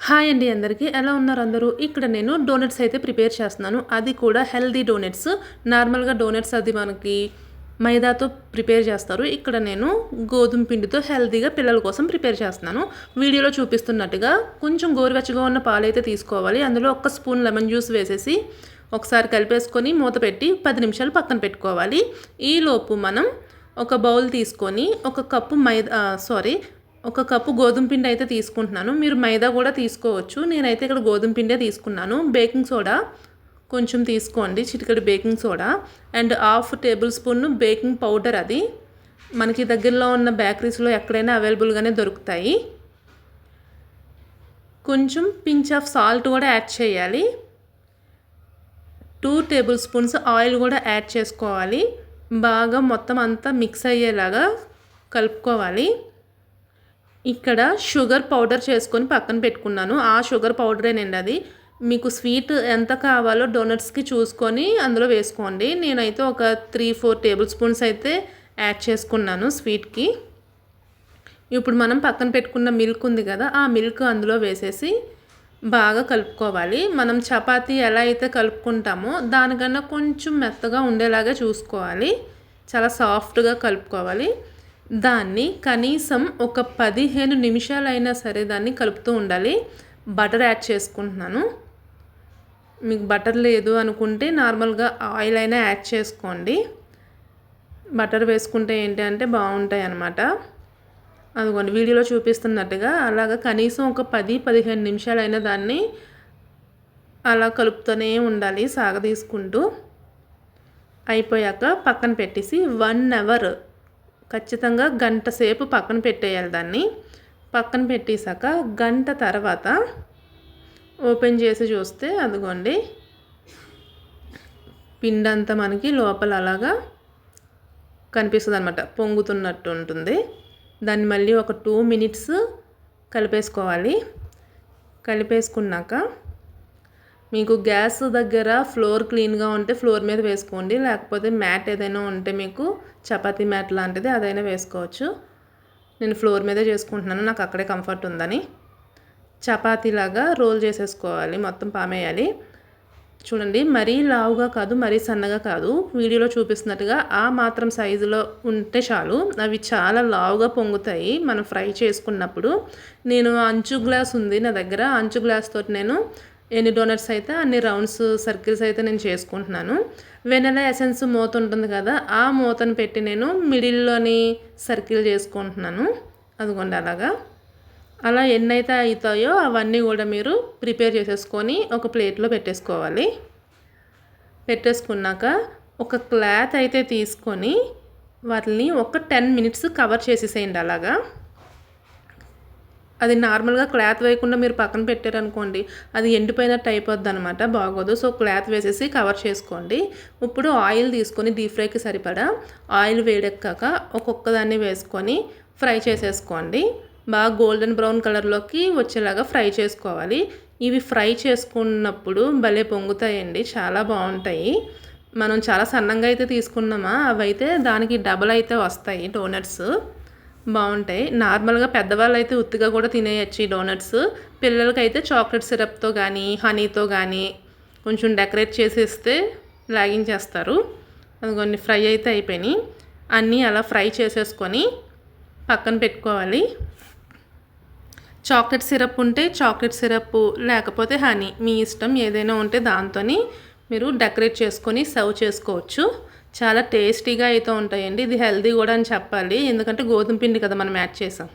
Hi అండి అందరికీ ఎలా ఉన్నారు అందరూ. ఇక్కడ నేను డోనట్స్ అయితే ప్రిపేర్ చేస్తున్నాను. అది కూడా హెల్దీ డోనట్స్. నార్మల్గా డోనట్స్ అది మనకి మైదాతో ప్రిపేర్ చేస్తారు. ఇక్కడ నేను గోధుమ పిండితో హెల్దీగా పిల్లల కోసం ప్రిపేర్ చేస్తున్నాను. వీడియోలో చూపిస్తున్నట్టుగా కొంచెం గోరువెచ్చగా ఉన్న పాలు అయితే తీసుకోవాలి. అందులో 1 స్పూన్ లెమన్ జ్యూస్ వేసేసి ఒకసారి కలిపేసుకొని మూత పెట్టి 10 నిమిషాలు పక్కన పెట్టుకోవాలి. ఈలోపు మనం ఒక బౌల్ తీసుకొని ఒక కప్పు గోధుమ పిండి అయితే తీసుకుంటున్నాను. మీరు మైదా కూడా తీసుకోవచ్చు. నేనైతే ఇక్కడ గోధుమ పిండే తీసుకున్నాను. బేకింగ్ సోడా కొంచెం తీసుకోండి, చిటికెడు baking soda and 1/2 table spoon baking powder. అది మనకి దగ్గరలో ఉన్న బేకరీస్లో ఎక్కడైనా అవైలబుల్గానే దొరుకుతాయి. కొంచెం పించ్ ఆఫ్ సాల్ట్ కూడా యాడ్ చేయాలి. 2 టేబుల్ స్పూన్స్ ఆయిల్ కూడా యాడ్ చేసుకోవాలి. బాగా మొత్తం అంతా మిక్స్ అయ్యేలాగా కలుపుకోవాలి. ఇక్కడ షుగర్ పౌడర్ చేసుకొని పక్కన పెట్టుకున్నాను. ఆ షుగర్ పౌడరేనండి అది. మీకు స్వీట్ ఎంత కావాలో డోనట్స్కి చూసుకొని అందులో వేసుకోండి. నేనైతే ఒక 3-4 టేబుల్ స్పూన్స్ అయితే యాడ్ చేసుకున్నాను స్వీట్కి. ఇప్పుడు మనం పక్కన పెట్టుకున్న మిల్క్ ఉంది కదా, ఆ మిల్క్ అందులో వేసేసి బాగా కలుపుకోవాలి. మనం చపాతీ ఎలా అయితే కలుపుకుంటామో దానికన్నా కొంచెం మెత్తగా ఉండేలాగా చూసుకోవాలి. చాలా సాఫ్ట్గా కలుపుకోవాలి. దాన్ని కనీసం ఒక 15 నిమిషాలైనా సరే దాన్ని కలుపుతూ ఉండాలి. బటర్ యాడ్ చేసుకుంటున్నాను. మీకు బటర్ లేదు అనుకుంటే నార్మల్గా ఆయిల్ అయినా యాడ్ చేసుకోండి. బటర్ వేసుకుంటే ఏంటి అంటే బాగుంటాయి అన్నమాట. అదిగోండి వీడియోలో చూపిస్తున్నట్టుగా అలాగా కనీసం ఒక 10-15 నిమిషాలైనా దాన్ని అలా కలుపుతూనే ఉండాలి సాగదీసుకుంటూ. అయిపోయాక పక్కన పెట్టేసి 1 అవర్ ఖచ్చితంగా గంట సేపు పక్కన పెట్టేయాలి. దాన్ని పక్కన పెట్టేశాక గంట తర్వాత ఓపెన్ చేసి చూస్తే అదిగోండి పిండి అంతా మనకి లోపల అలాగా కనిపిస్తుంది అనమాట, పొంగుతున్నట్టు ఉంటుంది. దాన్ని మళ్ళీ ఒక 2 మినిట్స్ కలిపేసుకోవాలి. కలిపేసుకున్నాక మీకు గ్యాస్ దగ్గర ఫ్లోర్ క్లీన్గా ఉంటే ఫ్లోర్ మీద వేసుకోండి. లేకపోతే మ్యాట్ ఏదైనా ఉంటే మీకు చపాతీ మ్యాట్ లాంటిది అదైనా వేసుకోవచ్చు. నేను ఫ్లోర్ మీదే చేసుకుంటున్నాను, నాకు అక్కడే కంఫర్ట్ ఉందని. చపాతీలాగా రోల్ చేసేసుకోవాలి, మొత్తం పామేయాలి. చూడండి మరీ లావుగా కాదు, మరీ సన్నగా కాదు. వీడియోలో చూపిస్తున్నట్టుగా ఆ మాత్రం సైజులో ఉంటే చాలు. అవి చాలా లావుగా పొంగుతాయి మనం ఫ్రై చేసుకున్నప్పుడు. నేను అంచు గ్లాస్ ఉంది నా దగ్గర. అంచు గ్లాస్ తోటి నేను ఎన్ని డోనట్స్ అయితే అన్ని రౌండ్స్ సర్కిల్స్ అయితే నేను చేసుకుంటున్నాను. వెనిలా ఎసెన్స్ మూత ఉంటుంది కదా, ఆ మూతను పెట్టి నేను మిడిల్లోని సర్కిల్ చేసుకుంటున్నాను. అదిగోండి అలాగా. అలా ఎన్నైతే అవుతాయో అవన్నీ కూడా మీరు ప్రిపేర్ చేసేసుకొని ఒక ప్లేట్లో పెట్టేసుకోవాలి. పెట్టేసుకున్నాక ఒక క్లాత్ అయితే తీసుకొని వాటిని ఒక 10 మినిట్స్ కవర్ చేసేసేయండి అలాగా. అది నార్మల్గా క్లాత్ వేయకుండా మీరు పక్కన పెట్టారనుకోండి అది ఎండిపోయినట్టు అయిపోద్ది అనమాట, బాగోదు. సో క్లాత్ వేసేసి కవర్ చేసుకోండి. ఇప్పుడు ఆయిల్ తీసుకొని డీప్ ఫ్రైకి సరిపడా ఆయిల్ వేడెక్కాక ఒక్కొక్కదాన్ని వేసుకొని ఫ్రై చేసేసుకోండి. బాగా గోల్డెన్ బ్రౌన్ కలర్లోకి వచ్చేలాగా ఫ్రై చేసుకోవాలి. ఇవి ఫ్రై చేసుకున్నప్పుడు భలే పొంగుతాయండి, చాలా బాగుంటాయి. మనం చాలా సన్నంగా అయితే తీసుకున్నామా అవైతే దానికి డబల్ అయితే వస్తాయి డోనట్స్, బాగుంటాయి. నార్మల్గా పెద్దవాళ్ళు అయితే ఉత్తిగా కూడా తినేయచ్చు ఈ డోనట్స్. పిల్లలకైతే చాక్లెట్ సిరప్తో కానీ హనీతో కానీ కొంచెం డెకరేట్ చేసేస్తే లాగించేస్తారు. అదిగోండి ఫ్రై అయితే అయిపోయినాయి. అన్నీ అలా ఫ్రై చేసేసుకొని పక్కన పెట్టుకోవాలి. చాక్లెట్ సిరప్ ఉంటే చాక్లెట్ సిరప్, లేకపోతే హనీ, మీ ఇష్టం ఏదైనా ఉంటే దాంతో మీరు డెకరేట్ చేసుకొని సర్వ్ చేసుకోవచ్చు. చాలా టేస్టీగా అయితే ఉంటాయండి. ఇది హెల్దీ కూడా అని చెప్పాలి, ఎందుకంటే గోధుమ పిండి కదా మనం యాడ్ చేసాం.